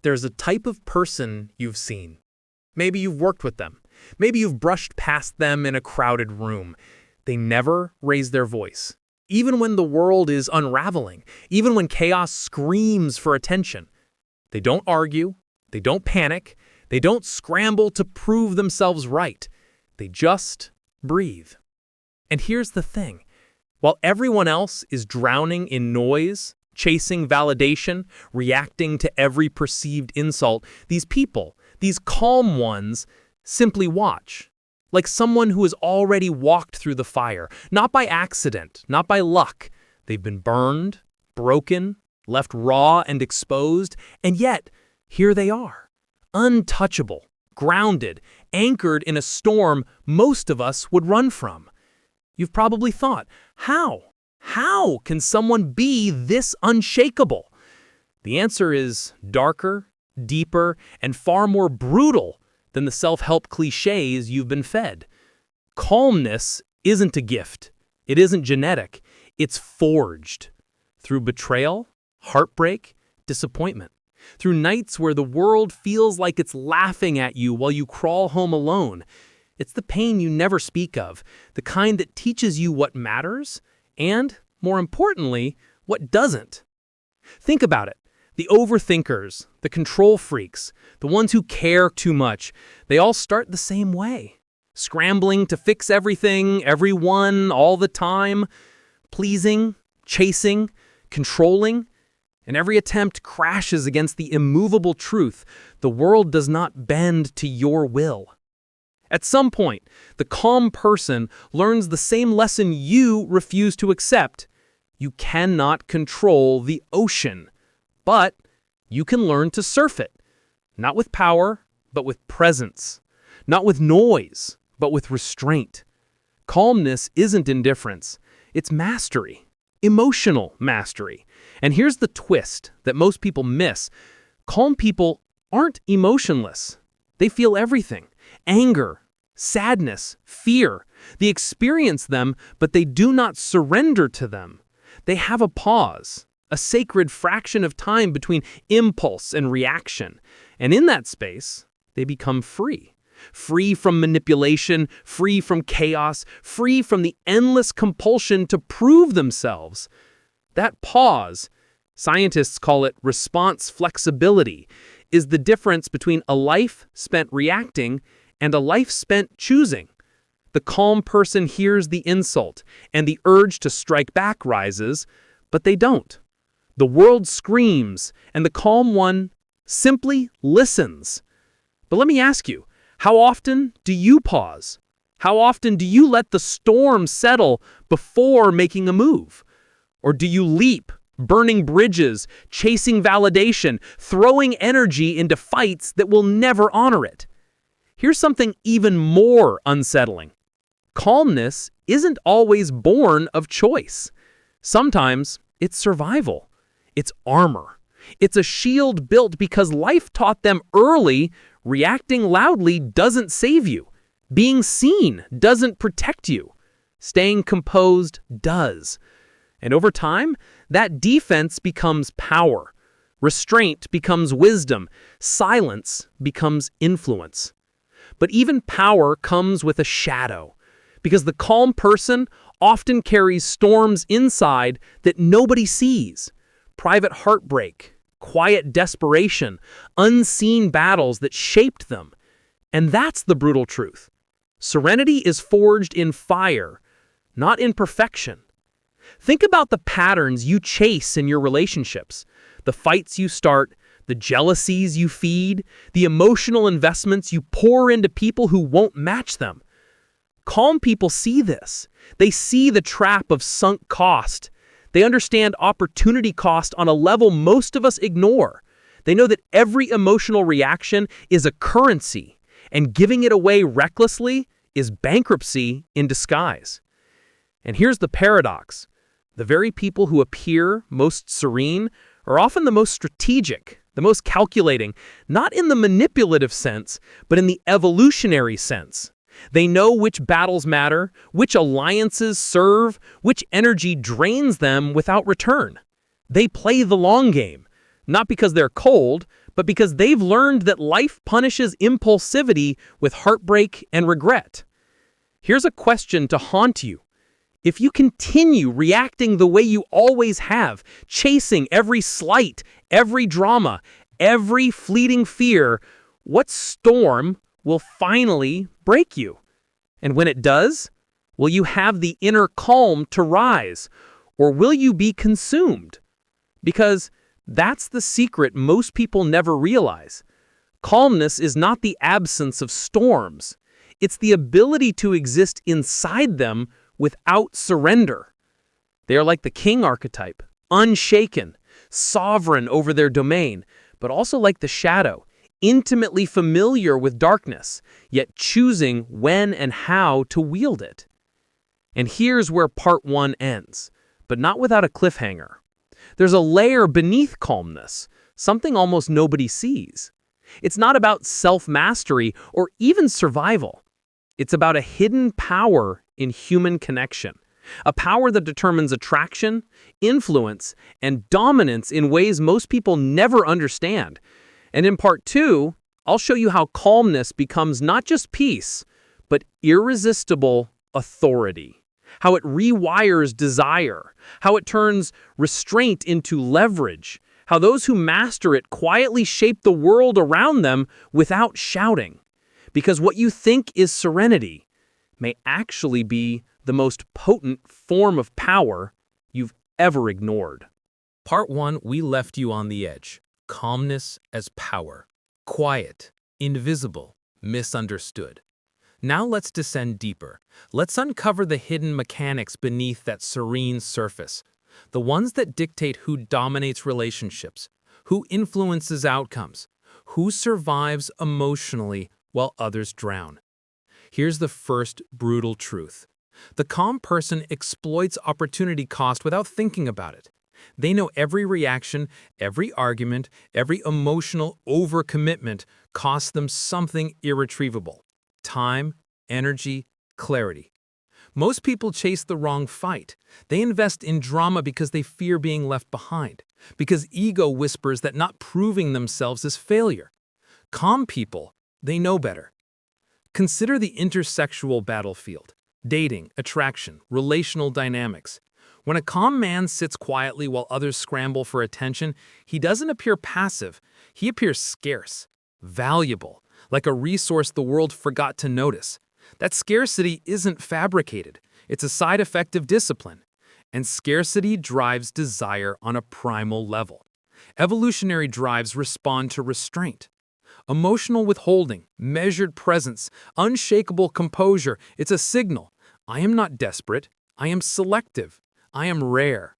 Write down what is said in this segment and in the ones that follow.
There's a type of person you've seen. Maybe you've worked with them. Maybe you've brushed past them in a crowded room. They never raise their voice. Even when the world is unraveling, even when chaos screams for attention. They don't argue. They don't panic. They don't scramble to prove themselves right. They just breathe. And here's the thing. While everyone else is drowning in noise, chasing validation, reacting to every perceived insult, these people, these calm ones, simply watch. Like someone who has already walked through the fire, not by accident, not by luck. They've been burned, broken, left raw and exposed, and yet, here they are, untouchable, grounded, anchored in a storm most of us would run from. You've probably thought, how? How can someone be this unshakable? The answer is darker, deeper, and far more brutal than the self-help cliches you've been fed. Calmness isn't a gift. It isn't genetic. It's forged through betrayal, heartbreak, disappointment. Through nights where the world feels like it's laughing at you while you crawl home alone. It's the pain you never speak of, the kind that teaches you what matters and, more importantly, what doesn't. Think about it. The overthinkers, the control freaks, the ones who care too much, they all start the same way. Scrambling to fix everything, everyone, all the time. Pleasing, chasing, controlling. And every attempt crashes against the immovable truth. The world does not bend to your will. At some point, the calm person learns the same lesson you refuse to accept. You cannot control the ocean. But you can learn to surf it, not with power, but with presence, not with noise, but with restraint. Calmness isn't indifference, it's mastery, emotional mastery. And here's the twist that most people miss. Calm people aren't emotionless. They feel everything, anger, sadness, fear. They experience them, but they do not surrender to them. They have a pause. A sacred fraction of time between impulse and reaction. And in that space, they become free. Free from manipulation, free from chaos, free from the endless compulsion to prove themselves. That pause, scientists call it response flexibility, is the difference between a life spent reacting and a life spent choosing. The calm person hears the insult, and the urge to strike back rises, but they don't. The world screams, and the calm one simply listens. But let me ask you, how often do you pause? How often do you let the storm settle before making a move? Or do you leap, burning bridges, chasing validation, throwing energy into fights that will never honor it? Here's something even more unsettling. Calmness isn't always born of choice. Sometimes it's survival. It's armor. It's a shield built because life taught them early, reacting loudly doesn't save you. Being seen doesn't protect you. Staying composed does. And over time, that defense becomes power. Restraint becomes wisdom. Silence becomes influence. But even power comes with a shadow, because the calm person often carries storms inside that nobody sees. Private heartbreak, quiet desperation, unseen battles that shaped them. And that's the brutal truth. Serenity is forged in fire, not in perfection. Think about the patterns you chase in your relationships, the fights you start, the jealousies you feed, the emotional investments you pour into people who won't match them. Calm people see this. They see the trap of sunk cost. They understand opportunity cost on a level most of us ignore. They know that every emotional reaction is a currency, and giving it away recklessly is bankruptcy in disguise. And here's the paradox. The very people who appear most serene are often the most strategic, the most calculating, not in the manipulative sense, but in the evolutionary sense. They know which battles matter, which alliances serve, which energy drains them without return. They play the long game, not because they're cold, but because they've learned that life punishes impulsivity with heartbreak and regret. Here's a question to haunt you. If you continue reacting the way you always have, chasing every slight, every drama, every fleeting fear, what storm will finally break you? And when it does, will you have the inner calm to rise, or will you be consumed? Because that's the secret most people never realize. Calmness is not the absence of storms. It's the ability to exist inside them without surrender. They are like the king archetype, unshaken, sovereign over their domain, but also like the shadow, intimately familiar with darkness, yet choosing when and how to wield it. And here's where part 1 ends, but not without a cliffhanger. There's a layer beneath calmness, something almost nobody sees. It's not about self-mastery or even survival. It's about a hidden power in human connection, a power that determines attraction, influence, and dominance in ways most people never understand. And in part 2, I'll show you how calmness becomes not just peace, but irresistible authority. How it rewires desire, how it turns restraint into leverage, how those who master it quietly shape the world around them without shouting. Because what you think is serenity may actually be the most potent form of power you've ever ignored. Part 1, we left you on the edge. Calmness as power. Quiet, invisible, misunderstood. Now let's descend deeper. Let's uncover the hidden mechanics beneath that serene surface. The ones that dictate who dominates relationships, who influences outcomes, who survives emotionally while others drown. Here's the first brutal truth. The calm person exploits opportunity cost without thinking about it. They know every reaction, every argument, every emotional overcommitment costs them something irretrievable. Time, energy, clarity. Most people chase the wrong fight. They invest in drama because they fear being left behind, because ego whispers that not proving themselves is failure. Calm people, they know better. Consider the intersexual battlefield. Dating, attraction, relational dynamics. When a calm man sits quietly while others scramble for attention, he doesn't appear passive. He appears scarce, valuable, like a resource the world forgot to notice. That scarcity isn't fabricated. It's a side effect of discipline. And scarcity drives desire on a primal level. Evolutionary drives respond to restraint. Emotional withholding, measured presence, unshakable composure, it's a signal. I am not desperate. I am selective. I am rare.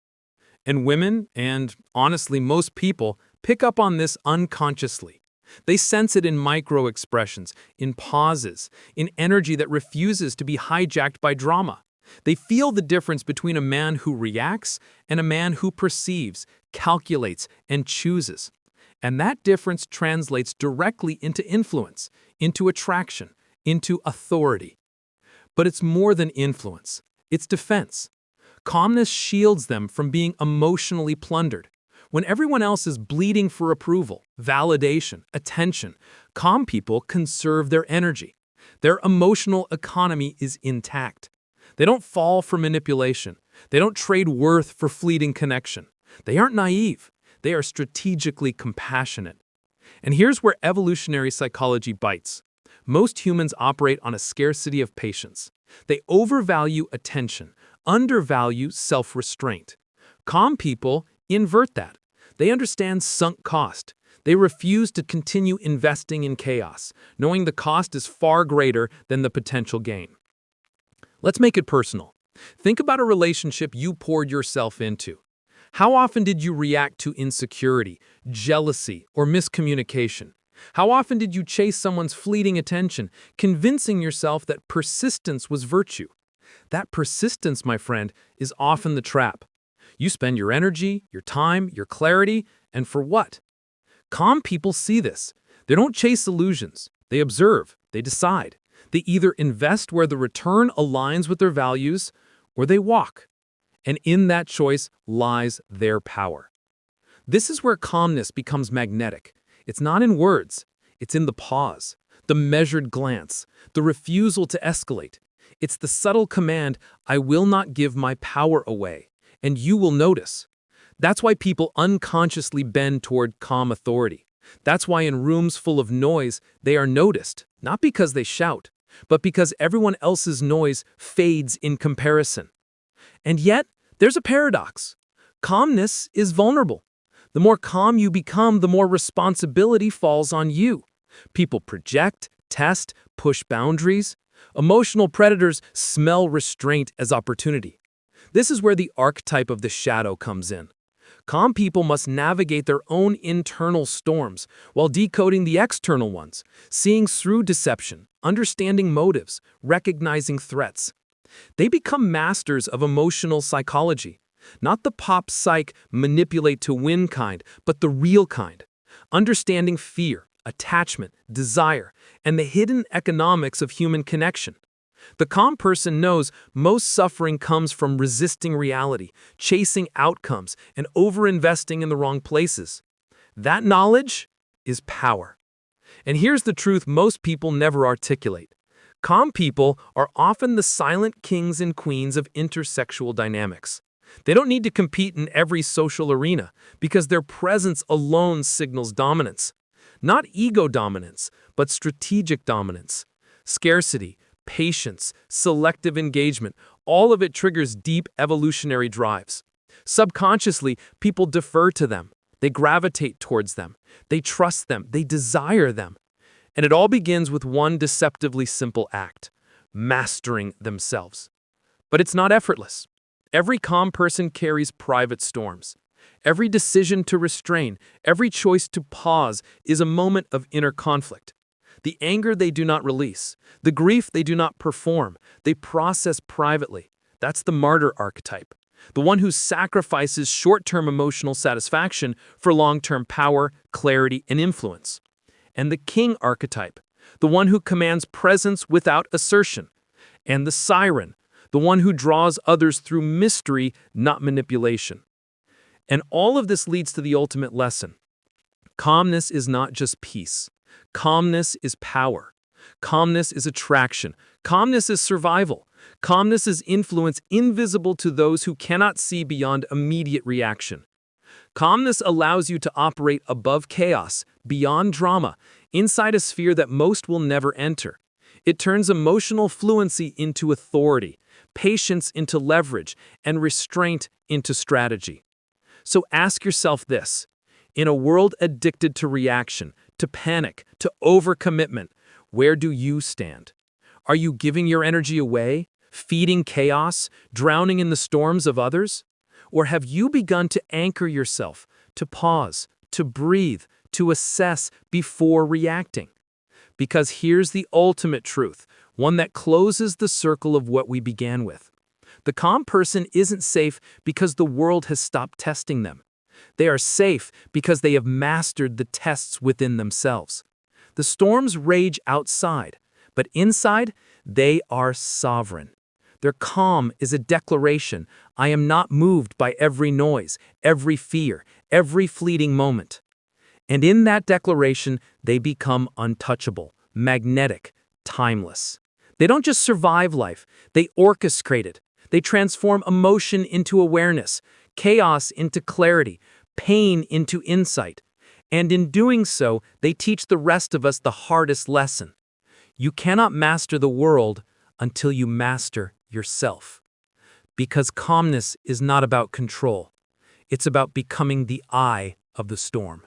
And women, and honestly most people, pick up on this unconsciously. They sense it in micro-expressions, in pauses, in energy that refuses to be hijacked by drama. They feel the difference between a man who reacts and a man who perceives, calculates, and chooses. And that difference translates directly into influence, into attraction, into authority. But it's more than influence. It's defense. Calmness shields them from being emotionally plundered. When everyone else is bleeding for approval, validation, attention, calm people conserve their energy. Their emotional economy is intact. They don't fall for manipulation. They don't trade worth for fleeting connection. They aren't naive. They are strategically compassionate. And here's where evolutionary psychology bites. Most humans operate on a scarcity of patience. They overvalue attention, undervalue self-restraint. Calm people invert that. They understand sunk cost. They refuse to continue investing in chaos, knowing the cost is far greater than the potential gain. Let's make it personal. Think about a relationship you poured yourself into. How often did you react to insecurity, jealousy, or miscommunication? How often did you chase someone's fleeting attention, convincing yourself that persistence was virtue? That persistence, my friend, is often the trap. You spend your energy, your time, your clarity, and for what? Calm people see this. They don't chase illusions. They observe. They decide. They either invest where the return aligns with their values, or they walk. And in that choice lies their power. This is where calmness becomes magnetic. It's not in words, it's in the pause, the measured glance, the refusal to escalate. It's the subtle command, I will not give my power away, and you will notice. That's why people unconsciously bend toward calm authority. That's why in rooms full of noise, they are noticed, not because they shout, but because everyone else's noise fades in comparison. And yet, there's a paradox. Calmness is vulnerable. The more calm you become, the more responsibility falls on you. People project, test, push boundaries. Emotional predators smell restraint as opportunity. This is where the archetype of the shadow comes in. Calm people must navigate their own internal storms while decoding the external ones, seeing through deception, understanding motives, recognizing threats. They become masters of emotional psychology, not the pop psych manipulate to win kind, but the real kind, understanding fear, attachment, desire, and the hidden economics of human connection. The calm person knows most suffering comes from resisting reality, chasing outcomes, and overinvesting in the wrong places. That knowledge is power. And here's the truth most people never articulate. Calm people are often the silent kings and queens of intersexual dynamics. They don't need to compete in every social arena because their presence alone signals dominance. Not ego dominance, but strategic dominance. Scarcity, patience, selective engagement, all of it triggers deep evolutionary drives. Subconsciously, people defer to them. They gravitate towards them. They trust them. They desire them. And it all begins with one deceptively simple act: mastering themselves. But it's not effortless. Every calm person carries private storms. Every decision to restrain, every choice to pause is a moment of inner conflict. The anger they do not release, the grief they do not perform, they process privately. That's the martyr archetype, the one who sacrifices short-term emotional satisfaction for long-term power, clarity, and influence. And the king archetype, the one who commands presence without assertion. And the siren, the one who draws others through mystery, not manipulation. And all of this leads to the ultimate lesson. Calmness is not just peace. Calmness is power. Calmness is attraction. Calmness is survival. Calmness is influence invisible to those who cannot see beyond immediate reaction. Calmness allows you to operate above chaos, beyond drama, inside a sphere that most will never enter. It turns emotional fluency into authority, patience into leverage, and restraint into strategy. So ask yourself this. In a world addicted to reaction, to panic, to overcommitment, where do you stand? Are you giving your energy away, feeding chaos, drowning in the storms of others? Or have you begun to anchor yourself, to pause, to breathe, to assess before reacting? Because here's the ultimate truth, one that closes the circle of what we began with. The calm person isn't safe because the world has stopped testing them. They are safe because they have mastered the tests within themselves. The storms rage outside, but inside, they are sovereign. Their calm is a declaration: I am not moved by every noise, every fear, every fleeting moment. And in that declaration, they become untouchable, magnetic, timeless. They don't just survive life, they orchestrate it. They transform emotion into awareness, chaos into clarity, pain into insight. And in doing so, they teach the rest of us the hardest lesson. You cannot master the world until you master yourself. Because calmness is not about control. It's about becoming the eye of the storm.